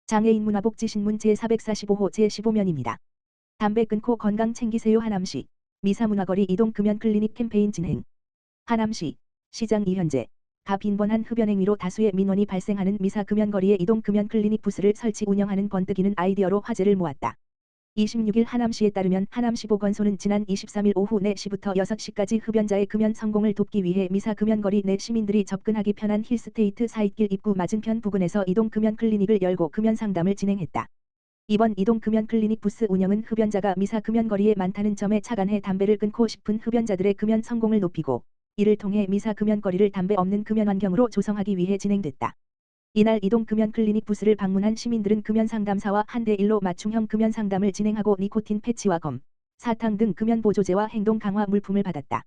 장애인 문화복지신문 제445호 제15면입니다. 담배 끊고 건강 챙기세요. 하남시 미사문화거리 이동 금연클리닉 캠페인 진행. 하남시 시장 이현재 가 빈번한 흡연행위로 다수의 민원이 발생하는 미사 금연거리에 이동 금연클리닉 부스를 설치 운영하는 번뜩이는 아이디어로 화제를 모았다. 26일 하남시에 따르면 하남시보건소는 지난 23일 오후 4시부터 6시까지 흡연자의 금연 성공을 돕기 위해 미사 금연거리 내 시민들이 접근하기 편한 힐스테이트 사이길 입구 맞은편 부근에서 이동 금연 클리닉을 열고 금연 상담을 진행했다. 이번 이동 금연 클리닉 부스 운영은 흡연자가 미사 금연거리에 많다는 점에 착안해 담배를 끊고 싶은 흡연자들의 금연 성공을 높이고 이를 통해 미사 금연거리를 담배 없는 금연 환경으로 조성하기 위해 진행됐다. 이날 이동 금연 클리닉 부스를 방문한 시민들은 금연 상담사와 1:1로 맞춤형 금연 상담을 진행하고 니코틴 패치와 검, 사탕 등 금연 보조제와 행동 강화 물품을 받았다.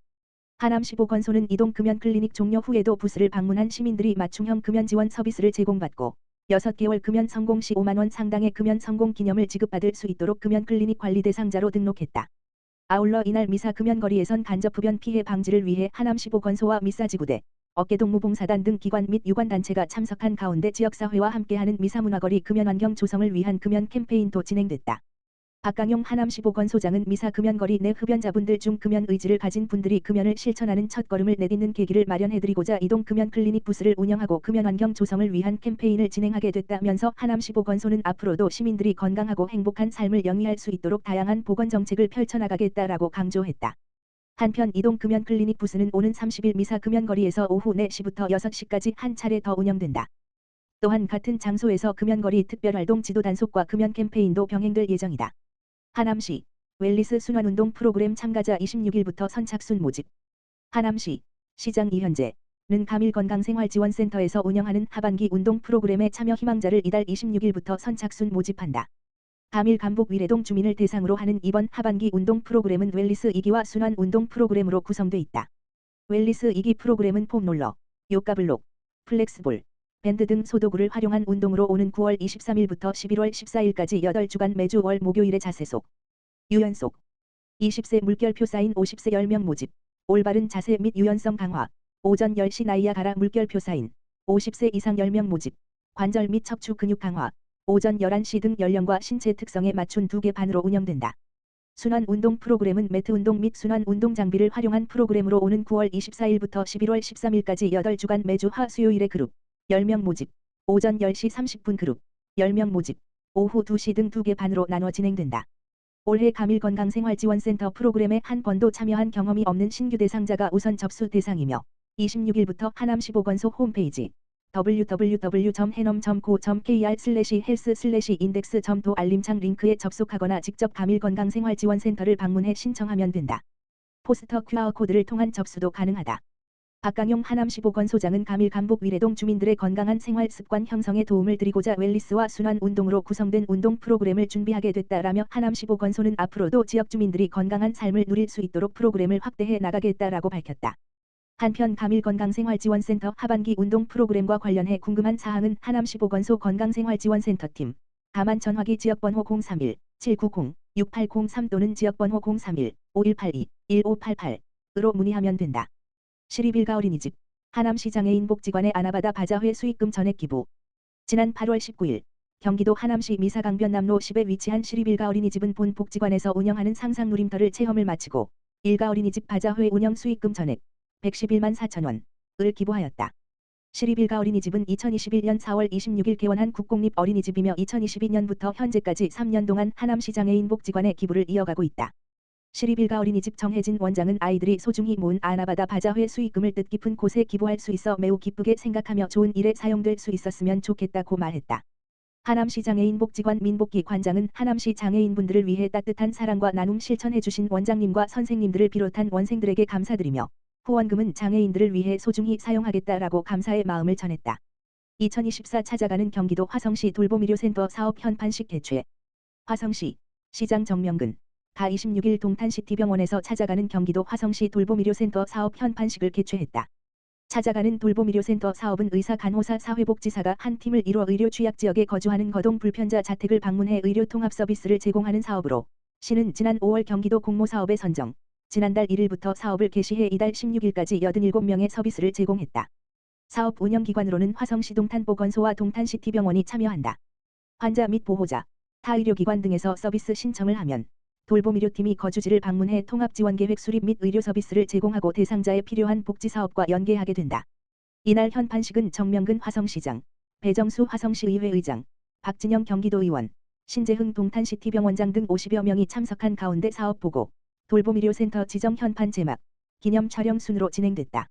하남시보건소는 이동 금연 클리닉 종료 후에도 부스를 방문한 시민들이 맞춤형 금연 지원 서비스를 제공받고 6개월 금연 성공 시 5만 원 상당의 금연 성공 기념을 지급받을 수 있도록 금연 클리닉 관리 대상자로 등록했다. 아울러 이날 미사 금연거리에선 간접 흡연 피해 방지를 위해 하남시보건소와 미사지구대, 어깨동무봉사단 등 기관 및 유관단체가 참석한 가운데 지역사회와 함께하는 미사문화거리 금연환경 조성을 위한 금연 캠페인도 진행됐다. 박강용 하남시보건소장은 미사 금연거리 내 흡연자분들 중 금연 의지를 가진 분들이 금연을 실천하는 첫걸음을 내딛는 계기를 마련해드리고자 이동 금연 클리닉 부스를 운영하고 금연환경 조성을 위한 캠페인을 진행하게 됐다면서 하남시보건소는 앞으로도 시민들이 건강하고 행복한 삶을 영위할 수 있도록 다양한 보건정책을 펼쳐나가겠다라고 강조했다. 한편 이동 금연 클리닉 부스는 오는 30일 미사 금연거리에서 오후 4시부터 6시까지 한 차례 더 운영된다. 또한 같은 장소에서 금연거리 특별활동 지도 단속과 금연 캠페인도 병행될 예정이다. 하남시 웰리스 순환운동 프로그램 참가자 26일부터 선착순 모집. 하남시 시장 이현재는 가밀건강생활지원센터에서 운영하는 하반기 운동 프로그램에 참여 희망자를 이달 26일부터 선착순 모집한다. 가밀 감북 위례동 주민을 대상으로 하는 이번 하반기 운동 프로그램은 웰리스 2기와 순환 운동 프로그램으로 구성돼 있다. 웰리스 2기 프로그램은 폼롤러, 요가블록, 플렉스볼, 밴드 등 소도구를 활용한 운동으로 오는 9월 23일부터 11월 14일까지 8주간 매주 월 목요일에 자세속, 유연속, 20세 물결표 사인 50세 10명 모집, 올바른 자세 및 유연성 강화, 오전 10시 나이야 가라 물결표 사인, 50세 이상 10명 모집, 관절 및 척추 근육 강화, 오전 11시 등 연령과 신체 특성에 맞춘 2개 반으로 운영된다. 순환 운동 프로그램은 매트 운동 및 순환 운동 장비를 활용한 프로그램으로 오는 9월 24일부터 11월 13일까지 8주간 매주 화 수요일에 그룹, 10명 모집, 오전 10시 30분 그룹, 10명 모집, 오후 2시 등 2개 반으로 나눠 진행된다. 올해 가밀건강생활지원센터 프로그램에 한 번도 참여한 경험이 없는 신규 대상자가 우선 접수 대상이며 26일부터 하남시보건소 홈페이지 www.henom.co.kr/health/index.도 알림창 링크에 접속하거나 직접 가밀건강생활지원센터를 방문해 신청하면 된다. 포스터 QR코드를 통한 접수도 가능하다. 박강용 하남시보건소장은 가밀 감북 위례동 주민들의 건강한 생활 습관 형성에 도움을 드리고자 웰리스와 순환 운동으로 구성된 운동 프로그램을 준비하게 됐다라며 하남시보건소는 앞으로도 지역 주민들이 건강한 삶을 누릴 수 있도록 프로그램을 확대해 나가겠다라고 밝혔다. 한편 가밀건강생활지원센터 하반기 운동 프로그램과 관련해 궁금한 사항은 하남시보건소 건강생활지원센터팀 가만 전화기 지역번호 031-790-6803 또는 지역번호 031-5182-1588으로 문의하면 된다. 시립일가 어린이집 하남시 장애인 복지관의 아나바다 바자회 수익금 전액 기부. 지난 8월 19일 경기도 하남시 미사강변남로 10에 위치한 시립일가 어린이집은 본 복지관에서 운영하는 상상놀임터를 체험을 마치고 일가 어린이집 바자회 운영 수익금 전액 111만 4천원을 기부하였다. 시립일가 어린이집은 2021년 4월 26일 개원한 국공립 어린이집이며 2022년부터 현재까지 3년 동안 하남시 장애인 복지관에 기부를 이어가고 있다. 시립일가 어린이집 정혜진 원장은 아이들이 소중히 모은 아나바다 바자회 수익금을 뜻깊은 곳에 기부할 수 있어 매우 기쁘게 생각하며 좋은 일에 사용될 수 있었으면 좋겠다고 말했다. 하남시 장애인 복지관 민복기 관장은 하남시 장애인분들을 위해 따뜻한 사랑과 나눔 실천해주신 원장님과 선생님들을 비롯한 원생들에게 감사드리며 후원금은 장애인들을 위해 소중히 사용하겠다라고 감사의 마음을 전했다. 2024 찾아가는 경기도 화성시 돌봄의료센터 사업 현판식 개최. 화성시 시장 정명근 가 26일 동탄시티병원에서 찾아가는 경기도 화성시 돌봄의료센터 사업 현판식을 개최했다. 찾아가는 돌봄의료센터 사업은 의사 간호사 사회복지사가 한 팀을 이뤄 의료 취약지역에 거주하는 거동 불편자 자택을 방문해 의료 통합 서비스를 제공하는 사업으로 시는 지난 5월 경기도 공모사업에 선정, 지난달 1일부터 사업을 개시해 이달 16일까지 87명의 서비스를 제공했다. 사업 운영기관으로는 화성시 동탄보건소와 동탄시티병원이 참여한다. 환자 및 보호자, 타 의료기관 등에서 서비스 신청을 하면 돌봄의료팀이 거주지를 방문해 통합지원계획 수립 및 의료 서비스를 제공하고 대상자에 필요한 복지사업과 연계하게 된다. 이날 현판식은 정명근 화성시장, 배정수 화성시의회 의장, 박진영 경기도의원, 신재흥 동탄시티병원장 등 50여 명이 참석한 가운데 사업보고, 돌봄의료센터 지정 현판 제막, 기념 촬영 순으로 진행됐다.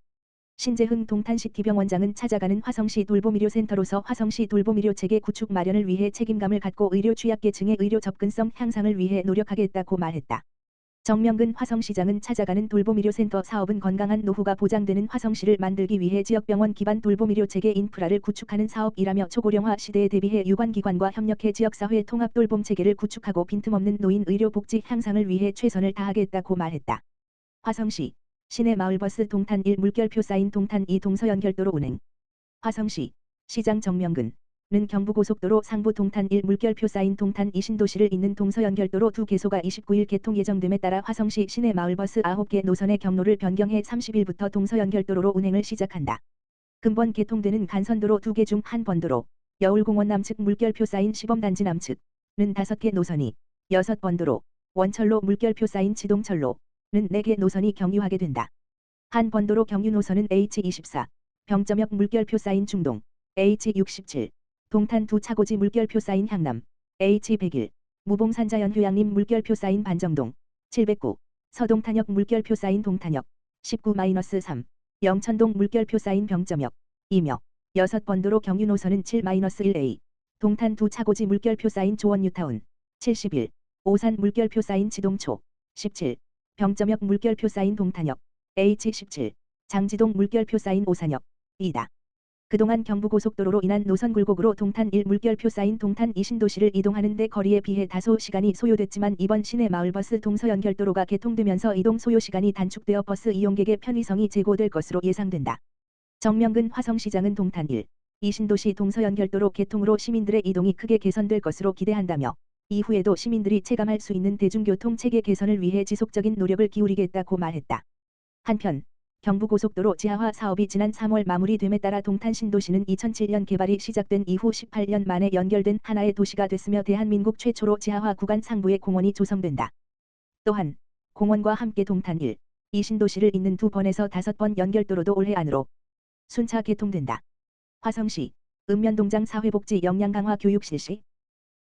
신재흥 동탄시티병원장은 찾아가는 화성시 돌봄의료센터로서 화성시 돌봄의료체계 구축 마련을 위해 책임감을 갖고 의료 취약계층의 의료 접근성 향상을 위해 노력하겠다고 말했다. 정명근 화성시장은 찾아가는 돌봄의료센터 사업은 건강한 노후가 보장되는 화성시를 만들기 위해 지역병원 기반 돌봄의료체계 인프라를 구축하는 사업이라며 초고령화 시대에 대비해 유관기관과 협력해 지역사회 통합 돌봄체계를 구축하고 빈틈없는 노인 의료 복지 향상을 위해 최선을 다하겠다고 말했다. 화성시 시내 마을버스 동탄 1 물결표 사인 동탄 2 동서연결도로 운행. 화성시 시장 정명근은 경부고속도로 상부 동탄 1 물결표 사인 동탄 2 신도시를 잇는 동서연결도로 두 개소가 29일 개통 예정됨에 따라 화성시 시내 마을버스 9개 노선의 경로를 변경해 30일부터 동서연결도로로 운행을 시작한다. 금번 개통되는 간선도로 2개 중 한 번도로 여울공원 남측 물결표 사인 시범단지 남측은 5개 노선이 6번도로 원철로 물결표 사인 지동철로 는 4개 노선이 경유하게 된다. 한 번도로 경유 노선은 H24, 병점역 물결표 사인 중동, H67, 동탄 두 차고지 물결표 사인 향남, H101, 무봉산자연 휴양림 물결표 사인 반정동, 709, 서동탄역 물결표 사인 동탄역, 19-3, 영천동 물결표 사인 병점역, 이며 6번도로 경유 노선은 7-1A, 동탄 두 차고지 물결표 사인 조원뉴타운, 71, 오산 물결표 사인 지동초, 17, 병점역 물결표 사인 동탄역, H17, 장지동 물결표 사인 오산역, 이다. 그동안 경부고속도로로 인한 노선 굴곡으로 동탄 1 물결표 사인 동탄 2 신도시를 이동하는 데 거리에 비해 다소 시간이 소요됐지만 이번 시내 마을버스 동서연결도로가 개통되면서 이동 소요시간이 단축되어 버스 이용객의 편의성이 제고될 것으로 예상된다. 정명근 화성시장은 동탄 1, 2 신도시 동서연결도로 개통으로 시민들의 이동이 크게 개선될 것으로 기대한다며 이후에도 시민들이 체감할 수 있는 대중교통 체계 개선을 위해 지속적인 노력을 기울이겠다고 말했다. 한편 경부고속도로 지하화 사업이 지난 3월 마무리됨에 따라 동탄 신도시는 2007년 개발이 시작된 이후 18년 만에 연결된 하나의 도시가 됐으며 대한민국 최초로 지하화 구간 상부에 공원이 조성된다. 또한 공원과 함께 동탄 1, 2 신도시를 잇는 2번에서 5번 연결도로도 올해 안으로 순차 개통된다. 화성시 읍면동장 사회복지 역량 강화 교육 실시.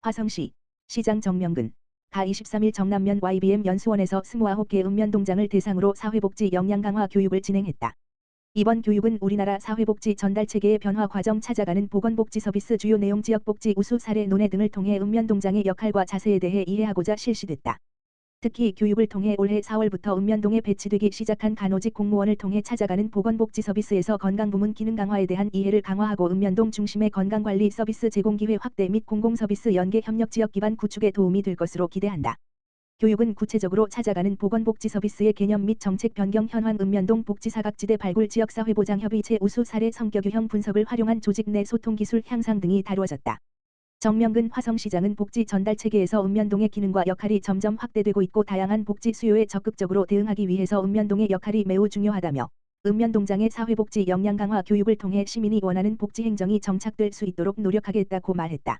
화성시 시장 정명근 가 23일 정남면 YBM 연수원에서 29개 읍면동장을 대상으로 사회복지 역량 강화 교육을 진행했다. 이번 교육은 우리나라 사회복지 전달체계의 변화 과정 찾아가는 보건복지 서비스 주요 내용 지역복지 우수 사례 논해 등을 통해 읍면동장의 역할과 자세에 대해 이해하고자 실시됐다. 특히 교육을 통해 올해 4월부터 읍면동에 배치되기 시작한 간호직 공무원을 통해 찾아가는 보건복지 서비스에서 건강부문 기능 강화에 대한 이해를 강화하고 읍면동 중심의 건강관리 서비스 제공 기회 확대 및 공공서비스 연계 협력 지역 기반 구축에 도움이 될 것으로 기대한다. 교육은 구체적으로 찾아가는 보건복지 서비스의 개념 및 정책 변경 현황 읍면동 복지사각지대 발굴 지역사회보장협의체 우수 사례 성격 유형 분석을 활용한 조직 내 소통 기술 향상 등이 다루어졌다. 정명근 화성시장은 복지 전달체계에서 읍면동의 기능과 역할이 점점 확대되고 있고 다양한 복지 수요에 적극적으로 대응하기 위해서 읍면동의 역할이 매우 중요하다며 읍면동장의 사회복지 역량 강화 교육을 통해 시민이 원하는 복지 행정이 정착될 수 있도록 노력하겠다고 말했다.